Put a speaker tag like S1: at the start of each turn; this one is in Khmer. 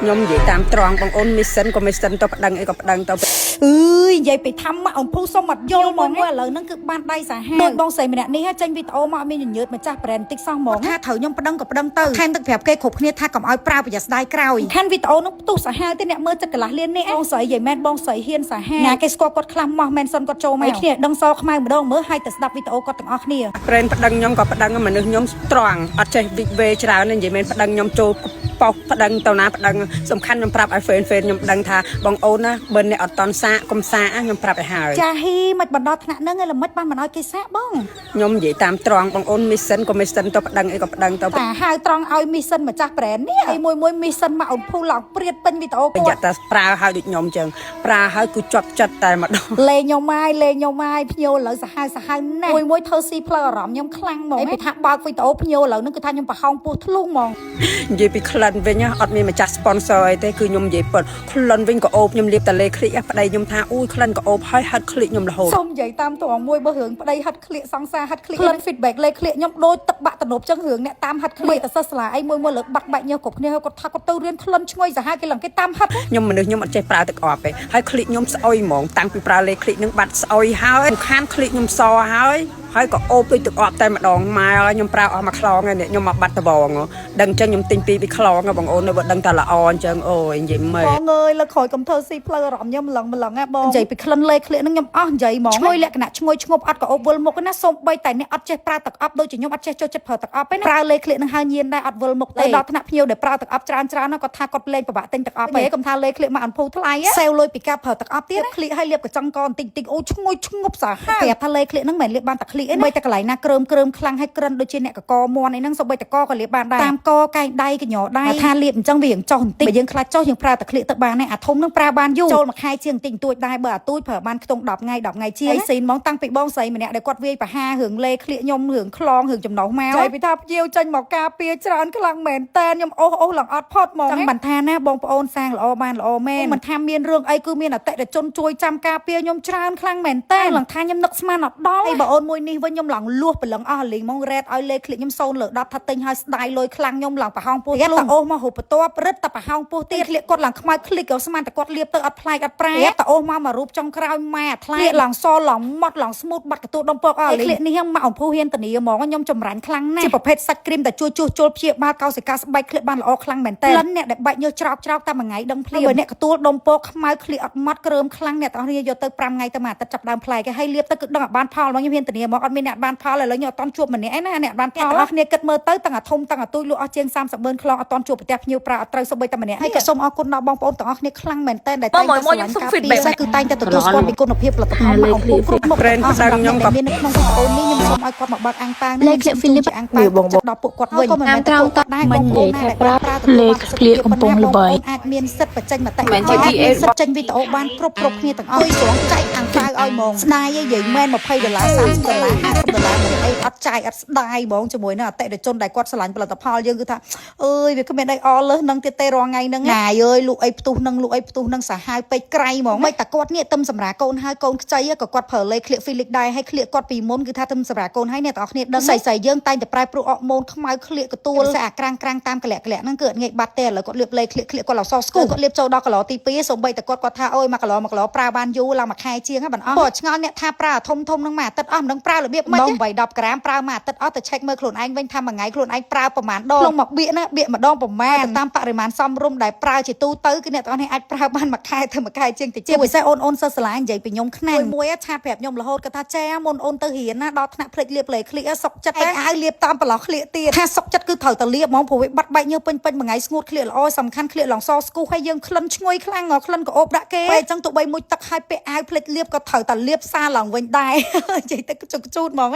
S1: ខ្ញុំនិយាយតាមត្រង់បងអូនមីសិនក៏មីសិនទៅប្តឹងអីក៏ប្តឹងទៅន
S2: ិយាយពីថាមកអំភុសុំអត់យល់ហ្មងឥឡូវហ្នឹងគឺបានដៃសាហាវដូចបងស្រីម្នាក់នេះចេញវីដេអូមកមានញញើតម្ចាស់ brand តិចសោះហ្មងថាត្រូវខ្ញុំប្តឹងក៏ប្តឹងទៅខែមទឹកប្រាប់គេគ្រប់គ្នាថាកុំឲ្យប្រើប្រយ័ត្នស្ដាយក្រោយខានវីដេអូនោះផ្ទុះសាហាវទេអ្នកមើលចិត្តកន្លះលាននេះបងស្រីនិយាយមែនបងស្រីហ៊ានសាហាវណាគេស្គាល់គាត់ខ្លះមកមែនសិនគាត់ចូលមកគ្នាដឹងសខ្មៅម្ដងមើលឲ្យតែស្ដាប់វីដេអូគាត់ទាំងអស់គ្នា
S1: brand ប្តឹងខ្ញុំក៏ប្តឹងមនុស្សខ្ញុំត្រង់អត់ចេះវិវេច្រើននិយាយមែនប្តឹងខ្ញុំចូលប៉ោះប្តឹងទៅណាប្តឹងសំខាន់ខ្ញុំប្រាប់ឲ្យ fan ខ្ញុំដឹងថាបងអូនណាបើអ្នកអត់តន់សាកកុំសាកខ្ញុំប្រាប់ឲ្យហើយច
S2: ាហ៊ីមិនបណ្ដោះថ្នាក់ហ្នឹងឯល្មិចបានមិនឲ្យគេសាកបង
S1: ខ្ញុំនិយាយតាមត្រង់បងអូនមីសិនក៏មីសិនទៅប្តឹងអីក៏ប្តឹងទៅត
S2: ែហៅត្រង់ឲ្យមីសិនម្ចាស់ brand នេះហើយមួយមីសិនមកអូនភូឡើងព្រាតពេញវីដេអូ
S1: គាត់តែប្រើឲ្យដូចខ្ញុំអញ្ចឹងប្រើឲ្យគឺជាប់ចិត្តតែម្ដងល
S2: េងខ្ញុំហើយភ្ញៀវឥឡូវសាហាវណាស់មួយធ្វើស៊ីផ្លូវអារម្មណ៍ខ្ញុំខ្លាំងហ្មងពីថាបើកវីដេអូភ្ញៀវឥឡូវហ្នឹងគឺថាខ្ញុំប្រហោងពោះធ្លុងហ្មង
S1: និយាយពីក្លិនវិញអត់មានម្ចាស់ sponsor អីទេគឺខ្ញុំនិយាយពិតក្លិនវិញក៏អូបខ្ញុំលាបតាលេคลิกប្តីខ្ញុំថាអូយក្លិនក៏អូបហើយហិតคลิกខ្ញុំរហូតស
S2: ូមនិយាយតាមត្រង់មួយបើរឿងប្តីហិតคลิกសង្សារហិតคลิกក្លិន feedback លេคลิกខ្ញុំដូចទឹកបាក់តំណប់ចឹងរឿងអ្នកតាមហិតคลิกតែសិស្សស្លាអីមួយលើកបាត់បែកញើសគ្រប់គ្នាគាត់ថាគាត់ទៅរៀនក្លិនឈ្ងុយសាហាវគេឡើងគេតាមហិតខ
S1: ្ញុំមនុស្សខ្ញុំអត់ចេះប្រើទឹកអប់ទេហើយคลิกខ្ញុំស្អុយហ្មងតាំងពីប្រើលេคลิกនឹងបាត់ស្អុយហើយខានคลิกខ្ញុំសហើយក៏អូបដូចទឹកអប់តែម្ដងម៉ែខ្ញុំប្រើអស់មួយខ្លងហើយខ្ញុំមកបាត់ដបងដឹងអញ្ចឹងខ្ញុំទិញពីខ្លងបងអូននៅបើដឹងតែល្អអញ្ចឹងអូយនិយាយមែនប
S2: ងអើយលើក្រោយកុំធ្វើស៊ីផ្លូវអារម្មណ៍ខ្ញុំម្លឹងហ៎បងនិយាយពីក្លិនលេក្លៀកហ្នឹងខ្ញុំអស់និយាយហ្មងឈ្ងុយលក្ខណៈឈ្ងុយឈ្ងប់អត់ក៏អូបវិលមុខណាសូម្បីតែអ្នកអត់ចេះប្រើទឹកអប់ដូចជាខ្ញុំអត់ចេះចូលចិត្តប្រើទឹកអប់ទេណាប្រើលេក្លៀកហ្នឹងហើយញៀនដែរអត់វិលមុខទេដល់ថ្នាក់ភ្ញៀវដែលប្រើទឹកអប់ច្រើនគាត់ថាគាត់លេងពិបាកទិញទឹកអប់ទេកុំថាលេក្លៀកមកអនភូថ្លៃសេវលុយពីការប្រើទឹកអប់ទៀតក្លៀកឲ្យលាបកញ្ចឹងកបន្តិចអូឈ្ងុយឈ្ងប់សាហាវប្រាប់ថាលេក្លៀកហ្នឹងមិនលាបបានតែក្លៀកទេបីតែកន្លែងណាគ្រើមខ្លាំងឲ្យក្រិនដូចជាអ្នកកកមន់អីហ្នឹងសូម្បីតែកក៏លាបបានដែរតាមកកែងដៃកញ្ញោដៃថាលាបអញ្ចឹងវាចុះបន្តិចបើយើងខ្លាចចុះយើងប្រើតែក្លៀកទឹកបានទេអាធំហ្នឹងប្រើបានយូរចូលមួយខែជាងបន្តិចបន្តួចដែរបើអាទូចប្រើបានខ្ទង់10ថ្ងៃជាងហើយស៊ីនហ្មងតាំងពីបងស្រីម្នាក់ដែលគាត់វាយបហារឿងលេក្លៀកខ្ញុំរឿងខ្លងរឿងចំណោះមកចៃពីថាភ្ញៀវចេញមកការពារច្រើនខ្លាំងមែនតើខ្ញុំអូសឡើងអត់ផុតហ្មងចឹងបានថាណាបងប្អូនសាងល្អបានល្អមែនមិនថាមានរឿងអីគឺមានអតិថិជនជួយចាំការពារខ្ញុំច្រើនខ្លាំងមែនតើឡើងថាខ្ញុំនឹកស្មានអត់ដល់ហើយបងអូនមួយនេះវិញខ្ញុំឡើងលួសព្រលឹងអស់លីងហ្មងរ៉េតឲ្យលេខคลิกខ្ញុំ0លើ10ថាទិញឲ្យស្ដាយលុយខ្លាំងខ្ញុំឡើងប្រហោងពោះទៀតតអូសមករូបបន្ទាប់រឹតតែប្រហោងពោះទៀតคลิกគាត់ឡើងខ្មៅคลิกក៏ស្មានតែគាត់លាបទៅអត់ផ្លែកអត់ប្រែតអូសមករូបចុងក្រោយម៉ែអាថ្លៃឡើងសឡើងម៉ត់ឡើងស្មូតបាត់កទូដុំពកអស់លីងคลิกនេះមកអំភូហ៊ានតានីហ្មងខ្ញុំចម្រាញ់ខ្លាំងណាស់ជាប្រភេទសាច់គ្រីមតែជួយជួសជុលព្យាបាលកោសិកាស្បែកคลิกបានល្អខ្លាំងមែនតើលិនអ្នកដែលបាច់ញើសច្រោកតែមួយថ្ងៃដឹងភ្លាមបើអ្នកកទូដុំពកខ្មៅคลิกអត់ម៉ត់គ្រើមខ្លាំងអ្នកទាំងគ្នាយកទៅ5ថ្ងៃទៅមួយអាទិត្យចាប់ដើមផ្លែគេឲ្យលាបទៅគឺដឹងឲ្យបានផលមកខ្ញុំហ៊ានតានីហ្មងអត់មានអ្នកបានផលឥឡូវខ្ញុំអត់តន់ជួបម្នាក់ឯណាអ្នកបានផលអស់គ្នាគិតមើលទៅទាំងអាធំទាំងអាទូចលក់អស់ជាង30ម៉ឺនខ្លងអត់តន់ជួបប្រទះភ្ញៀវប្រើអត់ត្រូវសូម្បីតែម្នាក់ហើយក៏សូមអរគុណដល់បងប្អូនទាំងអស់គ្នាខ្លាំងមែនតើដែលតែងតែស្រឡាញ់ការពីគឺតែងតែទទួលស្គាល់ពីគុណភាពផលិតផលមកអំពូគ្រប់មុខ
S1: brand ផ្ដល់ខ្ញុំក៏
S2: មាននៅក្នុងវីដេអូនេះខ្ញុំសូមឲ្យគាត់មកបើកអាំងប៉ាវលេខហ្វីលីបអាំងប៉ាវដល់ពួកគាត់វិញ
S3: តាមត្រង់តដែរបងប្អូនណាដែលប្រើលេខឃ្លៀកកំពុងល្បីអ
S2: ាចមានសិទ្ធិបញ្ចេញមតិអាចមានសិទ្ធិចេញវីដេអូបានគ្រប់គ្នាទាំងអស់ជួយស្រង់ចែកអាំងប៉ាវឲ្យហ្មងស្ដាយឯងនិយាយមែន$20 $30 $50អីអត់ចាយអត់ស្ដាយហ្មងជាមួយនឹងអតិថិជនដែលគាត់ឆ្លាញ់ផលិតផលយើងគឺថាអើយវាគ្មានអីអលើសនឹងទៀតទេរាល់ថ្ងៃហ្នឹងណាយអើយលក់អីផ្ទុះនឹងសាហាវពេកក្រៃហ្មងមិនតែគាត់នេះទឹមសម្រាប់កូនហើយកូនខ្ចីក៏គាត់ប្រើលេខឃ្លៀកហ្វីលីកដែរហើយឃ្លៀកគាត់ពីមុនគឺថាទឹមសម្រាប់កូនហើយអ្នកទាំងអស់គ្នាដឹងស្រីយើងតែងតែប្រែប្រួលអរម៉ូនខ្មៅឃ្លៀកកទួលស្អាក្រាំងតាមកលៈហ្នឹងគឺអត់ងាយបាត់ទេឥឡូវគាត់លាបលេខឃ្លៀកគាត់ឡើងសស្គូគាត់លាបចូលដល់គីឡូទី2សូម្បីតែគាត់ថាអូយ1គីឡូប្រើបានយូរឡើងមួយខែជាងហ្នឹងបងអស់ឆ្ងល់អ្នកថាប្រើធំហ្នឹងមួយអាទិត្យអស់មិនដឹងប្រើរបៀបម៉េចបង8-10ក្រាមប្រើមួយអាទិត្យអស់ទៅឆែកមើលខ្លួនឯងវិញថាមួយថ្ងៃខ្លួនឯងប្រើប្រមាណដងក្នុងមកបៀកណាបៀកម្ដងប្រមាណតាមបរិមាណសមរម្យដែលប្រើជាទូទៅគឺអ្នកទាំងនេះអាចប្រើបានមួយខែទៅមួយខែជាងតិចជាពិសេសអូនសិស្សសាលានិយាយពីខ្ញុំខ្លាំងមួយឆាតប្រាប់ខ្ញុំរហូតគាត់ថាចែមុនអូនទៅរៀនណាដល់ថ្នាក់ភ្លេចលាបលេខឃ្លៀកសុកចិត្តតែអាវលាបតាមប្រឡោះឃ្លៀកទៀតថាសុកចិត្តគឺត្រូវតែលាបហ្មងព្រោះវាបាត់បែកញើសពេញមួយថ្ងៃស្ងួតឃ្លៀកល្អសំខាន់ឃ្លៀកឡងសស្គូហើយយើងក្លិនឈ្ងុយខ្លាំងក្លិនក៏អូបដាក់គេពេលអញ្ចឹងទោះបីមួយទឹកហើយពាក់អាវភ្លេចលាបក៏ត្រូវតែលាបសារឡើងវិញដែរនិយាយទៅជូតហ្មង